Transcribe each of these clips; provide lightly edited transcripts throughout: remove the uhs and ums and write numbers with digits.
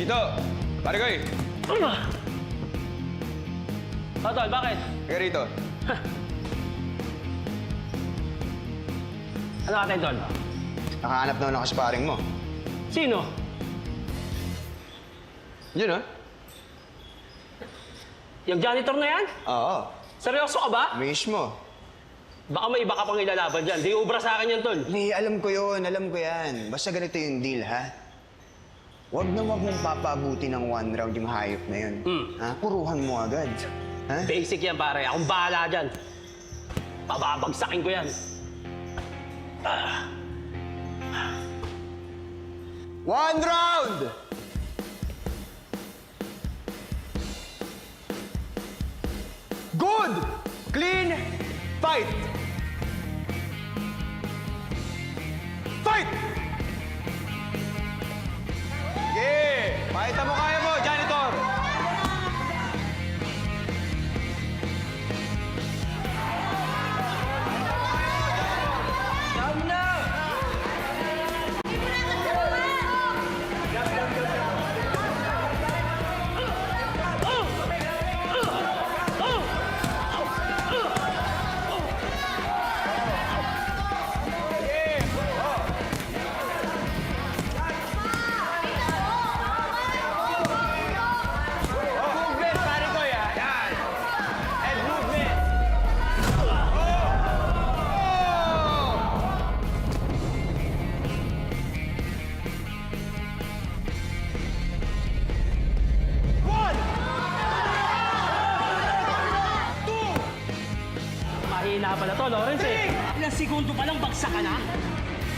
Chito! Pare ko eh! Tol, bakit? Kaya rito. Ano natin, Tol? Nakahanap na ako sa paring mo. Sino? Yun ah. Yung janitor na yan? Oo. Seryoso ka ba? Mismo. Baka may iba ka pang ilalaban dyan. Di ubra sa akin yan, Tol. Hindi, alam ko yun. Alam ko yan. Basta ganito yung deal, ha? Huwag na huwag mong papaabuti ng 1 round yung hayop na yun. Ha? Puruhan mo agad. Ha? Basic yan, pare. Akong bahala dyan. Pababagsakin ko yan. 1 round! Good! Clean! Fight! Fight! Sige! Pakita mo kaya mo, janitor! Movement, pare ko yan! Yan! And movement! Mahina pala to, Lawrence eh. Ilang segundo pa lang bagsak ka na.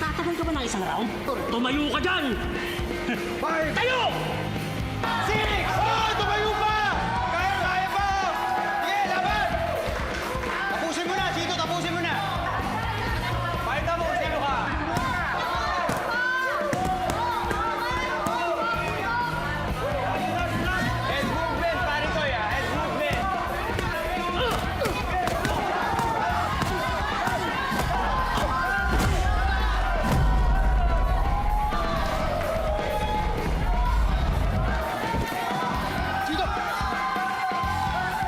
Tatagal ka ba ng isang round? Tumayo ka dyan! Tayo! 6! Oh! Tumayo pa! Kaya, kaya pa! Sige, laban! Tapusin mo na, Chito! Tapusin mo na! Pakita mo kung sino ka! Head movement, pare ko ya! Head movement! Chito!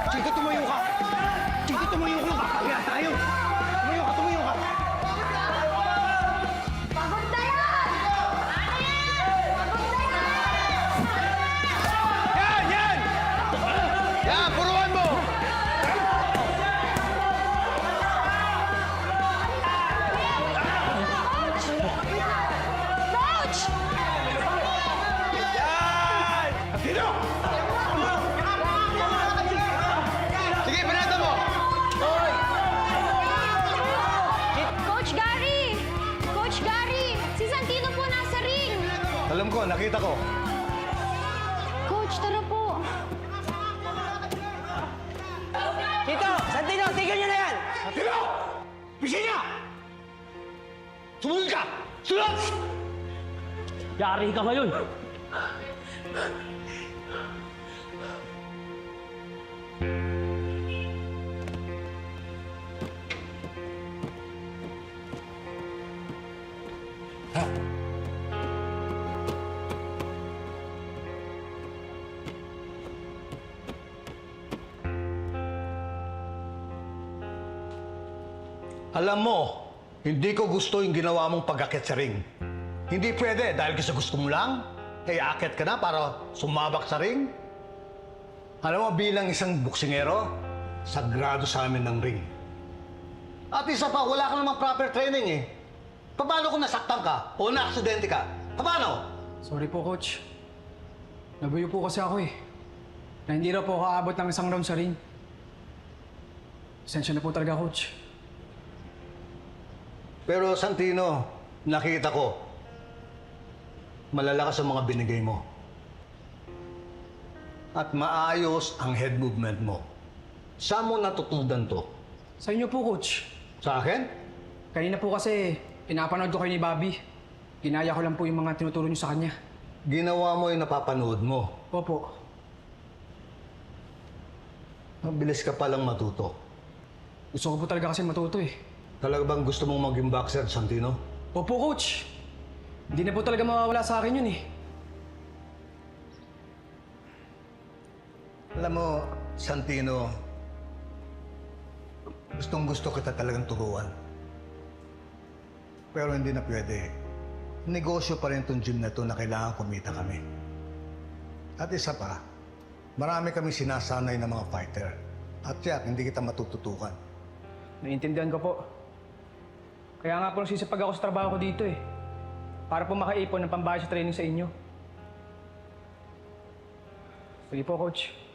Chito, tumayo ka! Chito, tumayo ka! Kaya tayo! Tumayo ka, tumayo ka! Pagod na yan! Pagod na yan! Yan! Yan! Yan! Puruan mo! Coach! Yan! Sino? Sige, pinata mo! Coach Gary! Coach Gary! Si Santino po nasa ring! Alam ko, nakita ko. Coach, tara po. Tito! Santino, tigil nyo na yan! Sino? Pisin niya! Sumunod ka! Sunod! Yari ka ngayon. Alam mo, hindi ko gusto yung ginawa mong pag-akit sa ring. Hindi pwede dahil sa gusto mo lang, ay akit ka na para sumabak sa ring. Alam mo, bilang isang boksingero, sagrado sa amin ng ring. At isa pa, wala ka namang proper training eh. Paano kung nasaktan ka o na-aksidente ka? Paano? Sorry po, Coach. Nabuyo po kasi ako eh. Na hindi raw po ako aabot ng isang round sa ring. Pasensya na po talaga, Coach. Pero Santino, nakita ko, malalakas ang mga binigay mo. At maayos ang head movement mo. Saan mo natutunan to? Sa inyo po, Coach. Sa akin? Kanina po kasi, pinapanood ko kayo ni Bobby. Ginaya ko lang po yung mga tinuturo niyo sa kanya. Ginawa mo yung napapanood mo. Opo. Mabilis ka palang matuto. Gusto ko po talaga kasi matuto eh. Talaga bang gusto mong maging boxer, Santino? Opo, Coach. Hindi na po talaga mawawala sa akin yun eh. Alam mo, Santino, gustong-gusto kita talagang turuan. Pero hindi na pwede. Negosyo pa rin itong gym na to na kailangan kumita kami. At isa pa, marami kami sinasanay ng mga fighter. At yak, hindi kita matututukan. Naiintindihan ko po. Kaya nga po nagsisipag ako sa trabaho ko dito eh. Para po makaipon ng pambayad sa training sa inyo. Sige po, Coach.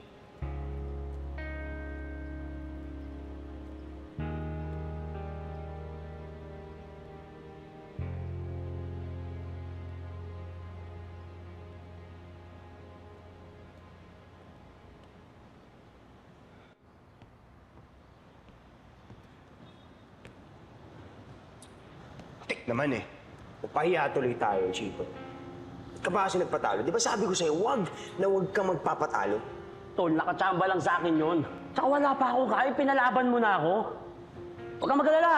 Tik naman eh. Papahiya tuloy tayo, Chito. Ba't ka ba kasi nagpatalo? Di ba sabi ko sa'yo, wag kang magpapatalo? Tol, nakatsamba lang sa akin yun. Tsaka wala pa ako kaya, pinalaban mo na ako. Huwag kang mag-alala.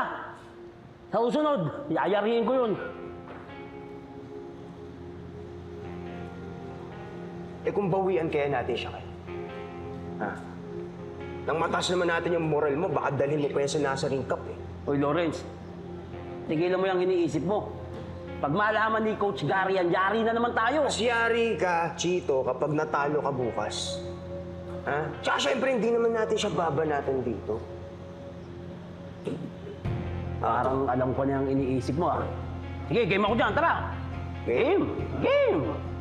Sa usunod, yayarihin ko yun. Eh kung bawian kaya natin siya kayo? Ha? Nang mataas naman natin yung moral mo, baka dalhin mo pa yan sa nasa ring cup eh. Oy, Lawrence, tigilan mo yung iniisip mo. Pag malaman ni Coach Gary yan, yari na naman tayo. Mas yari ka, Chito, kapag natalo ka bukas. Ha? Tsaka syempre, hindi naman natin siya babanatan dito. Parang alam ko na yung iniisip mo, ah. Sige, game ako dyan, tara! Game! Game!